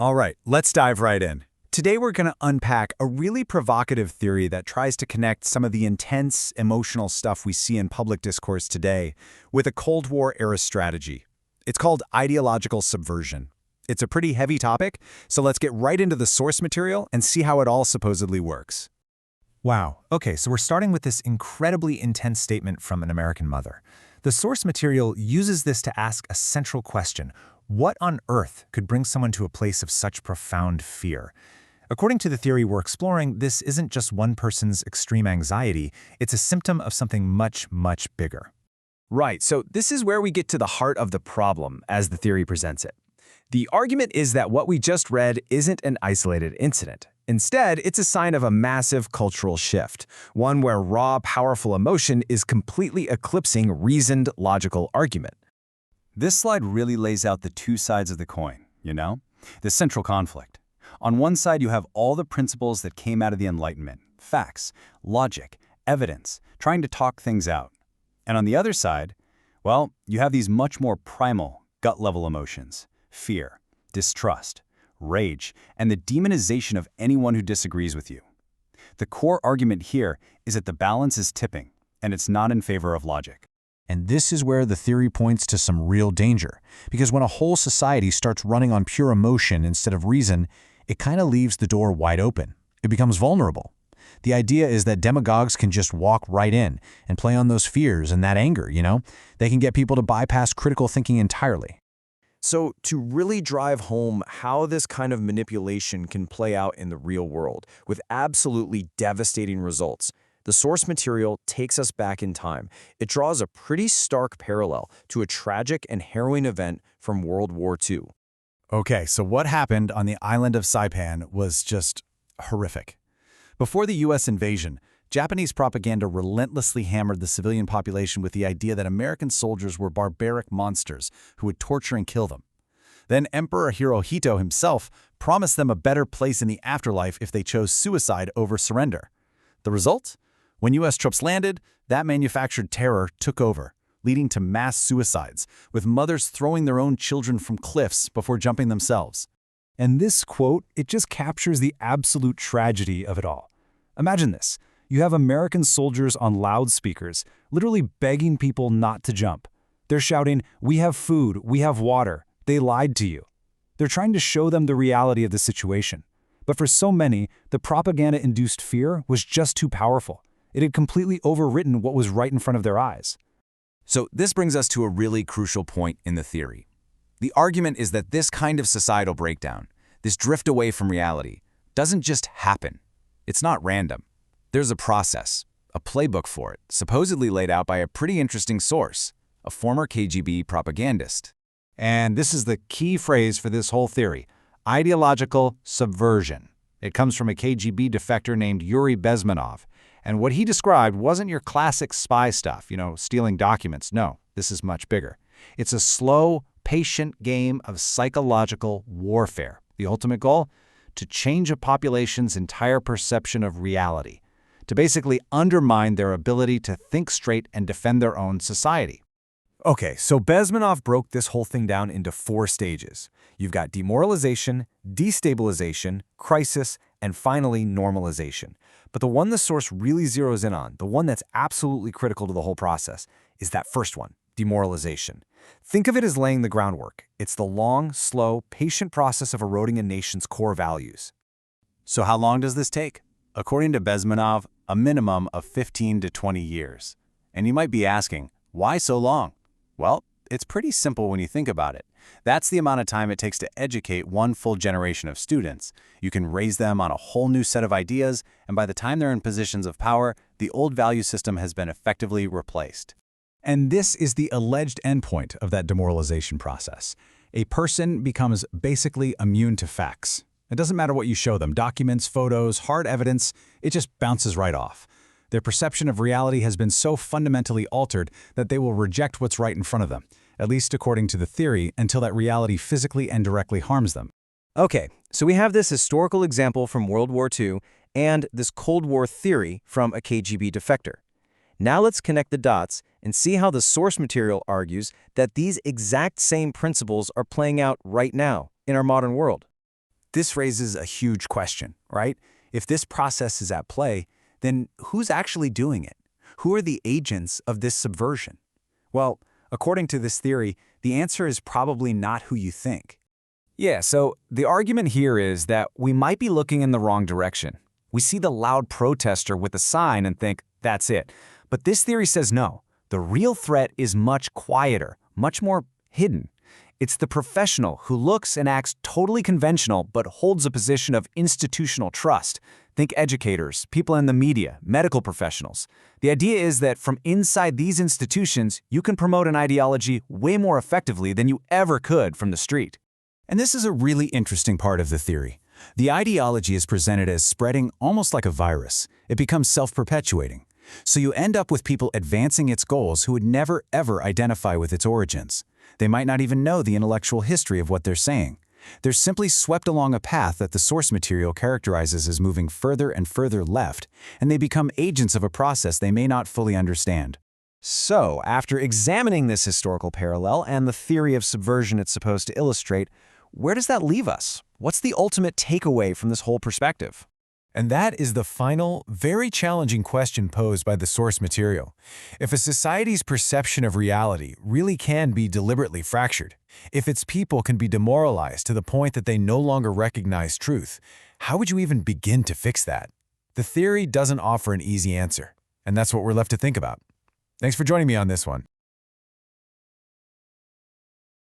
All right, let's dive right in. Today we're going to unpack a really provocative theory that tries to connect some of the intense, emotional stuff we see in public discourse today with a Cold War-era strategy. It's called ideological subversion. It's a pretty heavy topic, so let's get right into the source material and see how it all supposedly works. Wow. Okay, so we're starting with this incredibly intense statement from an American mother. The source material uses this to ask a central question. What on earth could bring someone to a place of such profound fear? According to the theory we're exploring, this isn't just one person's extreme anxiety, it's a symptom of something much, much bigger. Right, so this is where we get to the heart of the problem, as the theory presents it. The argument is that what we just read isn't an isolated incident. Instead, it's a sign of a massive cultural shift, one where raw, powerful emotion is completely eclipsing reasoned, logical argument. This slide really lays out the two sides of the coin, the central conflict. On one side, you have all the principles that came out of the Enlightenment, facts, logic, evidence, trying to talk things out. And on the other side, well, you have these much more primal, gut-level emotions, fear, distrust, rage, and the demonization of anyone who disagrees with you. The core argument here is that the balance is tipping, and it's not in favor of logic. And this is where the theory points to some real danger, because when a whole society starts running on pure emotion instead of reason, it kind of leaves the door wide open. It becomes vulnerable. The idea is that demagogues can just walk right in and play on those fears and that anger, They can get people to bypass critical thinking entirely. So to really drive home how this kind of manipulation can play out in the real world with absolutely devastating results, the source material takes us back in time. It draws a pretty stark parallel to a tragic and harrowing event from World War II. Okay, so what happened on the island of Saipan was just horrific. Before the U.S. invasion, Japanese propaganda relentlessly hammered the civilian population with the idea that American soldiers were barbaric monsters who would torture and kill them. Then Emperor Hirohito himself promised them a better place in the afterlife if they chose suicide over surrender. The result? When U.S. troops landed, that manufactured terror took over, leading to mass suicides, with mothers throwing their own children from cliffs before jumping themselves. And this quote, it just captures the absolute tragedy of it all. Imagine this. You have American soldiers on loudspeakers, literally begging people not to jump. They're shouting, "We have food, we have water." They lied to you. They're trying to show them the reality of the situation. But for so many, the propaganda-induced fear was just too powerful. It had completely overwritten what was right in front of their eyes. So this brings us to a really crucial point in the theory. The argument is that this kind of societal breakdown, this drift away from reality, doesn't just happen. It's not random. There's a process, a playbook for it, supposedly laid out by a pretty interesting source, a former KGB propagandist. And this is the key phrase for this whole theory, ideological subversion. It comes from a KGB defector named Yuri Bezmenov. And what he described wasn't your classic spy stuff, stealing documents. No, this is much bigger. It's a slow, patient game of psychological warfare. The ultimate goal? To change a population's entire perception of reality, to basically undermine their ability to think straight and defend their own society. Okay, so Bezmenov broke this whole thing down into 4 stages. You've got demoralization, destabilization, crisis, and finally normalization. But the one the source really zeroes in on, the one that's absolutely critical to the whole process, is that first one, demoralization. Think of it as laying the groundwork. It's the long, slow, patient process of eroding a nation's core values. So how long does this take? According to Bezmenov, a minimum of 15 to 20 years. And you might be asking, why so long? Well, it's pretty simple when you think about it. That's the amount of time it takes to educate one full generation of students. You can raise them on a whole new set of ideas, and by the time they're in positions of power, the old value system has been effectively replaced. And this is the alleged endpoint of that demoralization process. A person becomes basically immune to facts. It doesn't matter what you show them, documents, photos, hard evidence, it just bounces right off. Their perception of reality has been so fundamentally altered that they will reject what's right in front of them, at least according to the theory, until that reality physically and directly harms them. Okay, so we have this historical example from World War II and this Cold War theory from a KGB defector. Now let's connect the dots and see how the source material argues that these exact same principles are playing out right now in our modern world. This raises a huge question, right? If this process is at play, then who's actually doing it? Who are the agents of this subversion? Well, according to this theory, the answer is probably not who you think. Yeah, so the argument here is that we might be looking in the wrong direction. We see the loud protester with a sign and think, that's it. But this theory says no. The real threat is much quieter, much more hidden. It's the professional who looks and acts totally conventional but holds a position of institutional trust. Think educators, people in the media, medical professionals. The idea is that from inside these institutions, you can promote an ideology way more effectively than you ever could from the street. And this is a really interesting part of the theory. The ideology is presented as spreading almost like a virus. It becomes self-perpetuating. So you end up with people advancing its goals who would never, ever identify with its origins. They might not even know the intellectual history of what they're saying. They're simply swept along a path that the source material characterizes as moving further and further left, and they become agents of a process they may not fully understand. So, after examining this historical parallel and the theory of subversion it's supposed to illustrate, where does that leave us? What's the ultimate takeaway from this whole perspective? And that is the final, very challenging question posed by the source material. If a society's perception of reality really can be deliberately fractured, if its people can be demoralized to the point that they no longer recognize truth, how would you even begin to fix that? The theory doesn't offer an easy answer, and that's what we're left to think about. Thanks for joining me on this one.